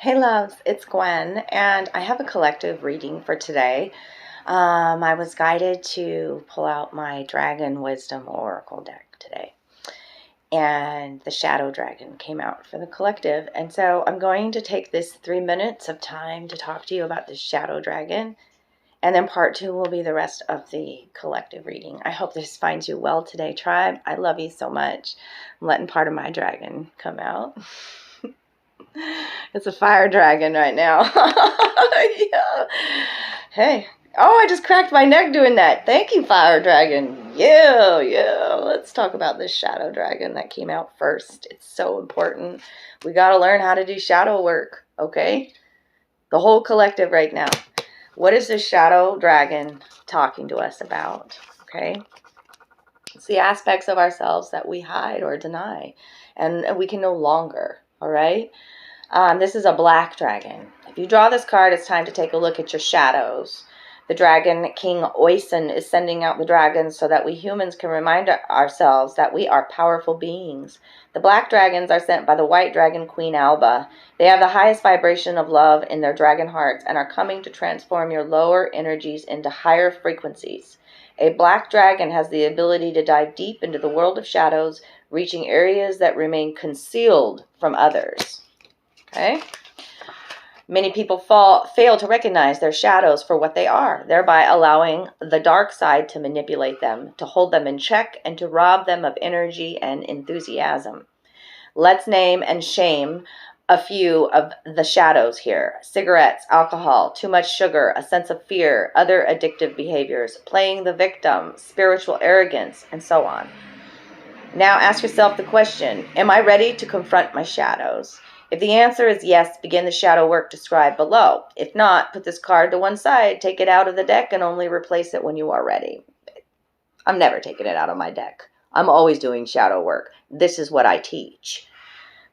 Hey loves, it's Gwen, and I have a collective reading for today. I was guided to pull out my Dragon Wisdom Oracle deck today, and the Shadow Dragon came out for the collective. And so I'm going to take this 3 minutes of time to talk to you about the Shadow Dragon, and then part 2 will be the rest of the collective reading. I hope this finds you well today, tribe. I love you so much. I'm letting part of my dragon come out. It's a fire dragon right now. Yeah. Hey. Oh, I just cracked my neck doing that. Thank you, fire dragon. Yeah. Let's talk about this shadow dragon that came out first. It's so important. We got to learn how to do shadow work, okay? The whole collective right now. What is this shadow dragon talking to us about, okay? It's the aspects of ourselves that we hide or deny, and we can no longer, all right? This is a black dragon. If you draw this card, it's time to take a look at your shadows. The dragon, King Oisin, is sending out the dragons so that we humans can remind ourselves that we are powerful beings. The black dragons are sent by the white dragon, Queen Alba. They have the highest vibration of love in their dragon hearts and are coming to transform your lower energies into higher frequencies. A black dragon has the ability to dive deep into the world of shadows, reaching areas that remain concealed from others. Okay? Many people fail to recognize their shadows for what they are, thereby allowing the dark side to manipulate them, to hold them in check, and to rob them of energy and enthusiasm. Let's name and shame a few of the shadows here. Cigarettes, alcohol, too much sugar, a sense of fear, other addictive behaviors, playing the victim, spiritual arrogance, and so on. Now ask yourself the question, am I ready to confront my shadows? If the answer is yes, begin the shadow work described below. If not, put this card to one side, take it out of the deck, and only replace it when you are ready. I'm never taking it out of my deck. I'm always doing shadow work. This is what I teach.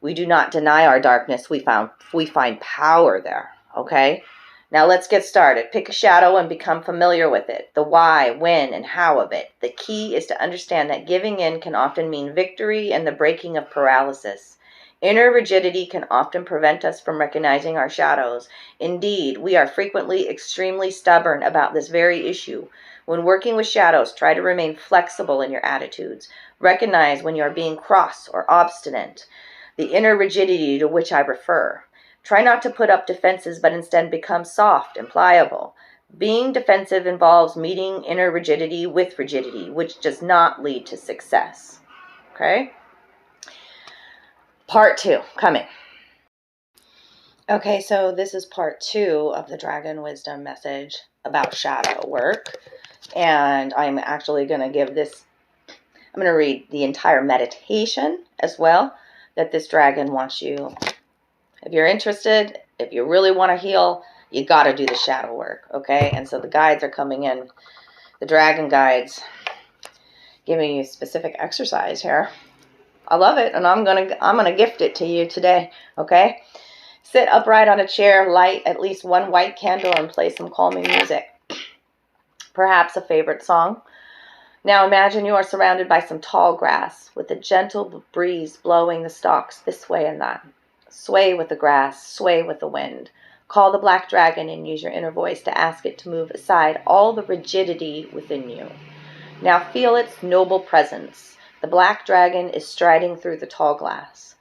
We do not deny our darkness. We find power there, okay? Now let's get started. Pick a shadow and become familiar with it. The why, when, and how of it. The key is to understand that giving in can often mean victory and the breaking of paralysis. Inner rigidity can often prevent us from recognizing our shadows. Indeed, we are frequently extremely stubborn about this very issue. When working with shadows, try to remain flexible in your attitudes. Recognize when you are being cross or obstinate, the inner rigidity to which I refer. Try not to put up defenses, but instead become soft and pliable. Being defensive involves meeting inner rigidity with rigidity, which does not lead to success. Okay? Part 2, coming. Okay, so this is part 2 of the Dragon Wisdom message about shadow work. And I'm actually going to I'm going to read the entire meditation as well that this dragon wants you. If you're interested, if you really want to heal, you got to do the shadow work, okay? And so the guides are coming in, the dragon guides, giving you specific exercise here. I love it, and I'm gonna gift it to you today, okay? Sit upright on a chair, light at least one white candle, and play some calming music. Perhaps a favorite song. Now imagine you are surrounded by some tall grass, with a gentle breeze blowing the stalks this way and that. Sway with the grass, sway with the wind. Call the black dragon and use your inner voice to ask it to move aside all the rigidity within you. Now feel its noble presence. The black dragon is striding through the tall grass.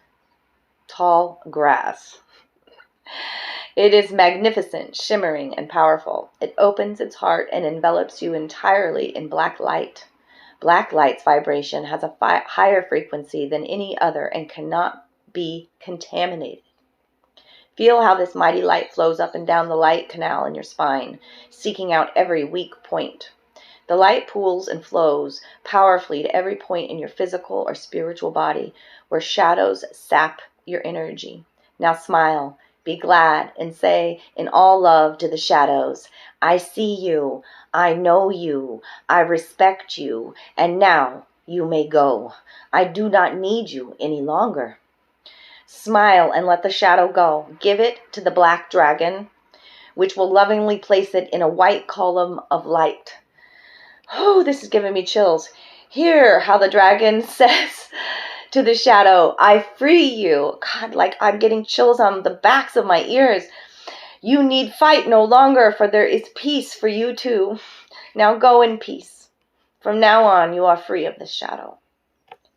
It is magnificent, shimmering, and powerful. It opens its heart and envelops you entirely in black light. Black light's vibration has a higher frequency than any other and cannot be contaminated. Feel how this mighty light flows up and down the light canal in your spine, seeking out every weak point. The light pools and flows powerfully to every point in your physical or spiritual body where shadows sap your energy. Now smile, be glad, and say in all love to the shadows, I see you, I know you, I respect you, and now you may go. I do not need you any longer. Smile and let the shadow go. Give it to the black dragon, which will lovingly place it in a white column of light. Oh, this is giving me chills. Hear how the dragon says to the shadow, I free you. God, like I'm getting chills on the backs of my ears. You need fight no longer, for there is peace for you too. Now go in peace. From now on, you are free of the shadow.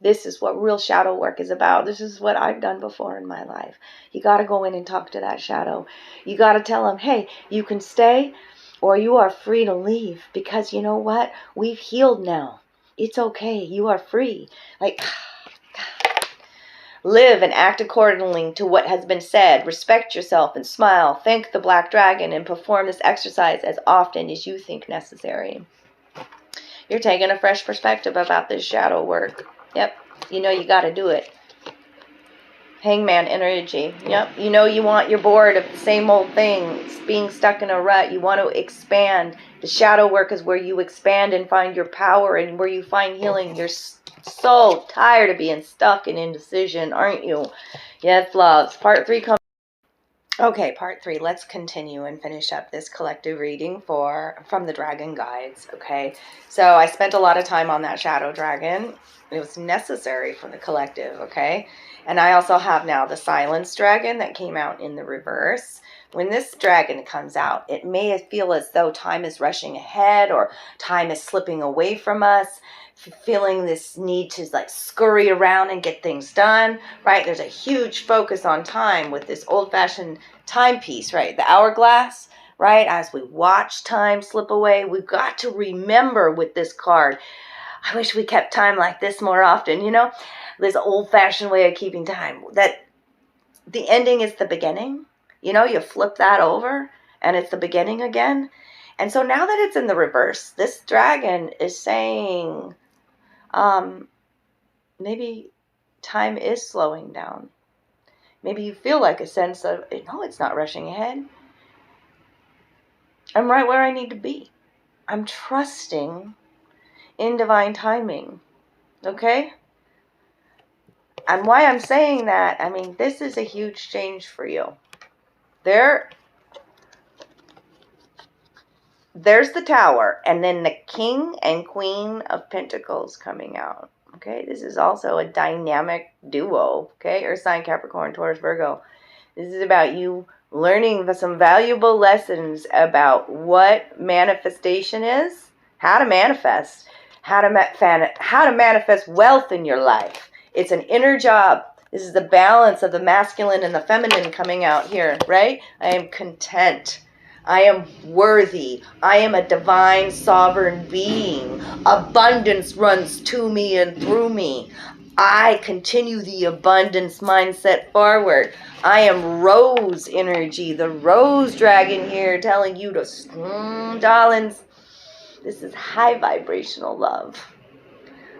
This is what real shadow work is about. This is what I've done before in my life. You got to go in and talk to that shadow. You got to tell him, hey, you can stay or you are free to leave, because you know what? We've healed now. It's okay. You are free. Like, live and act accordingly to what has been said. Respect yourself and smile. Thank the black dragon and perform this exercise as often as you think necessary. You're taking a fresh perspective about this shadow work. Yep. You know you got to do it. Hangman energy. Yep. You know you you're bored of the same old things, being stuck in a rut. You want to expand. The shadow work is where you expand and find your power and where you find healing. You're so tired of being stuck in indecision, aren't you? Yes, loves. Part 3 comes. Okay, part 3. Let's continue and finish up this collective reading from the Dragon Guides. Okay, so I spent a lot of time on that shadow dragon. It was necessary for the collective. Okay, and I also have now the silence dragon that came out in the reverse. When this dragon comes out, it may feel as though time is rushing ahead or time is slipping away from us, feeling this need to like scurry around and get things done, right? There's a huge focus on time with this old-fashioned timepiece, right? The hourglass, right? As we watch time slip away, we've got to remember with this card, I wish we kept time like this more often, you know? This old-fashioned way of keeping time, that the ending is the beginning. You know, you flip that over and it's the beginning again. And so now that it's in the reverse, this dragon is saying, maybe time is slowing down. Maybe you feel like a sense of, no, it's not rushing ahead. I'm right where I need to be. I'm trusting in divine timing. Okay? And why I'm saying that, I mean, this is a huge change for you. There's the Tower, and then the King and Queen of Pentacles coming out. Okay, this is also a dynamic duo. Okay, Earth sign, Capricorn, Taurus, Virgo. This is about you learning some valuable lessons about what manifestation is, how to manifest, how to manifest wealth in your life. It's an inner job. This is the balance of the masculine and the feminine coming out here, right? I am content. I am worthy. I am a divine sovereign being. Abundance runs to me and through me. I continue the abundance mindset forward. I am rose energy, the rose dragon here, telling you to, darlings, this is high vibrational love.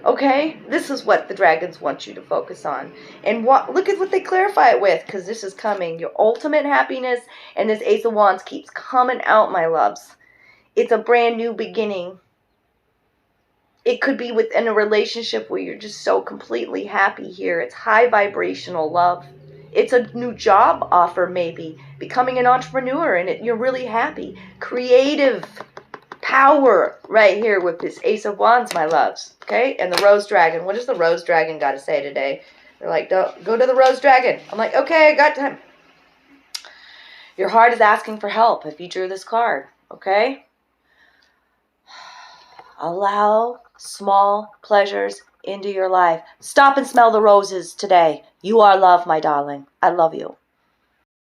Okay, this is what the dragons want you to focus on. And look at what they clarify it with, because this is coming. Your ultimate happiness, and this Ace of Wands keeps coming out, my loves. It's a brand new beginning. It could be within a relationship where you're just so completely happy here. It's high vibrational love. It's a new job offer, maybe. Becoming an entrepreneur, and you're really happy. Creative power right here with this Ace of Wands, my loves. Okay? And the Rose Dragon. What does the Rose Dragon got to say today? They're like, don't go to the Rose Dragon. I'm like, okay, I got time. Your heart is asking for help if you drew this card. Okay? Allow small pleasures into your life. Stop and smell the roses today. You are love, my darling. I love you.